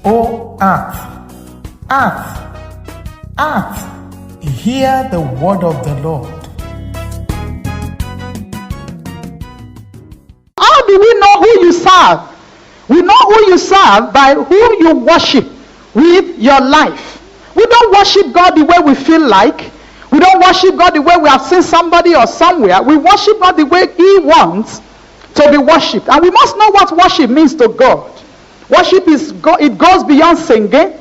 O earth, earth, earth, hear the word of the Lord. How do we know who you serve? We know who you serve by who you worship with your life. We don't worship God the way we feel like. We don't worship God the way we have seen somebody or somewhere. We worship God the way He wants to be worshipped. And we must know what worship means to God. Worship it goes beyond singing.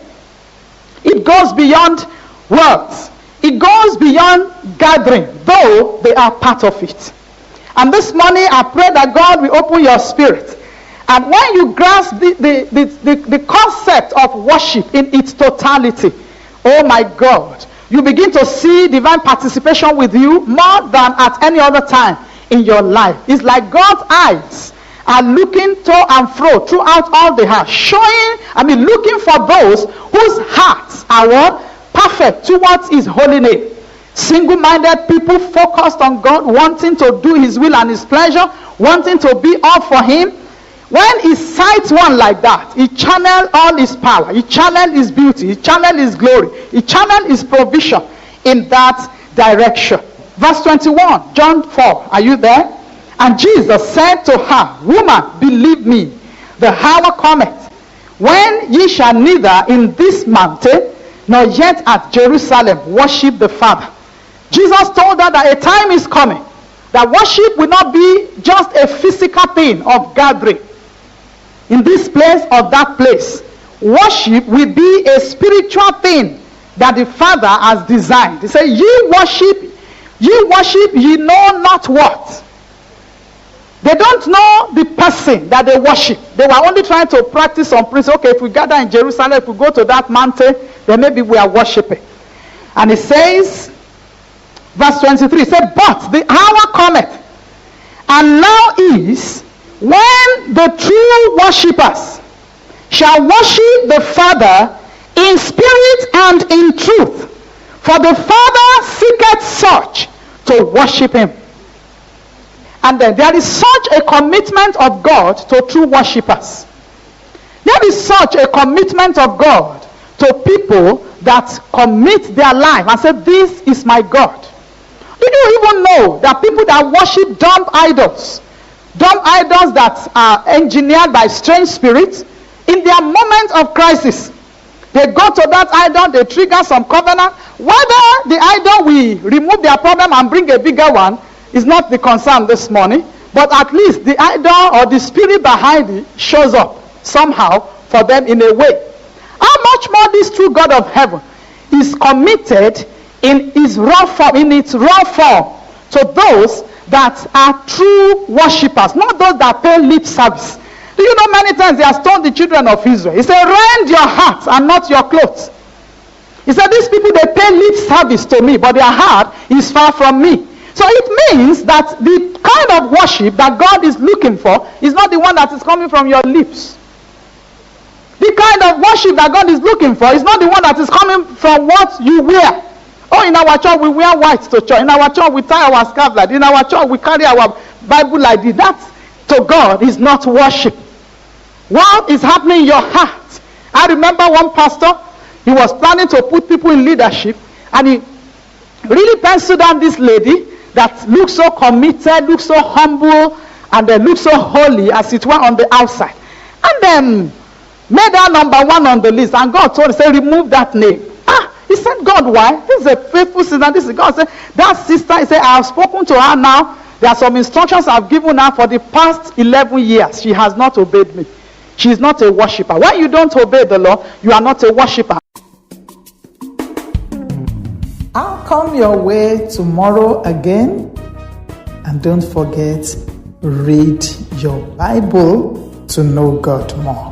It goes beyond words. It goes beyond gathering, though they are part of it. And this morning I pray that God will open your spirit. And when you grasp the concept of worship in its totality, oh my God, you begin to see divine participation with you more than at any other time in your life. It's like God's eyes are looking to and fro throughout all the house, looking for those whose hearts are what? Perfect towards His holy name. Single-minded people focused on God, wanting to do His will and His pleasure, wanting to be all for Him. When He sights one like that, He channels all His power, He channels His beauty, He channels His glory, He channels His provision in that direction. Verse 21, John 4, are you there? And Jesus said to her, Woman, believe me, the hour cometh, when ye shall neither in this mountain, nor yet at Jerusalem worship the Father. Jesus told her that a time is coming, that worship will not be just a physical thing of gathering in this place or that place. Worship will be a spiritual thing that the Father has designed. He said, ye worship, ye know not what. They don't know the person that they worship. They were only trying to practice some principle. Okay, if we gather in Jerusalem, if we go to that mountain, then maybe we are worshiping. And it says, verse 23, it said, but the hour cometh, and now is, when the true worshippers shall worship the Father in spirit and in truth. For the Father seeketh such to worship Him. And then there is such a commitment of God to true worshippers. There is such a commitment of God to people that commit their life and say, this is my God. Do you even know that people that worship dumb idols that are engineered by strange spirits, in their moment of crisis, they go to that idol, they trigger some covenant. Whether the idol will remove their problem and bring a bigger one is not the concern this morning, but at least the idol or the spirit behind it shows up somehow for them in a way. How much more this true God of heaven is committed in its raw form to those that are true worshippers, not those that pay lip service. Do you know many times He has told the children of Israel, He said, rend your hearts and not your clothes. He said, these people, they pay lip service to me, but their heart is far from me. So it means that the kind of worship that God is looking for is not the one that is coming from your lips. The kind of worship that God is looking for is not the one that is coming from what you wear. Oh, in our church we wear white to church. In our church we tie our scarf like this. In our church we carry our Bible like this. That to God is not worship. What is happening in your heart? I remember one pastor, he was planning to put people in leadership, and he really penciled down this lady that looks so committed, looks so humble, and then looks so holy as it were on the outside. And then made her number one on the list, and God told him, say, remove that name. He said, God, why? This is a faithful sister. This is God. Said, that sister, he said, I have spoken to her now. There are some instructions I've given her for the past 11 years. She has not obeyed me. She is not a worshiper. When you don't obey the law, you are not a worshiper. I'll come your way tomorrow again. And don't forget, read your Bible to know God more.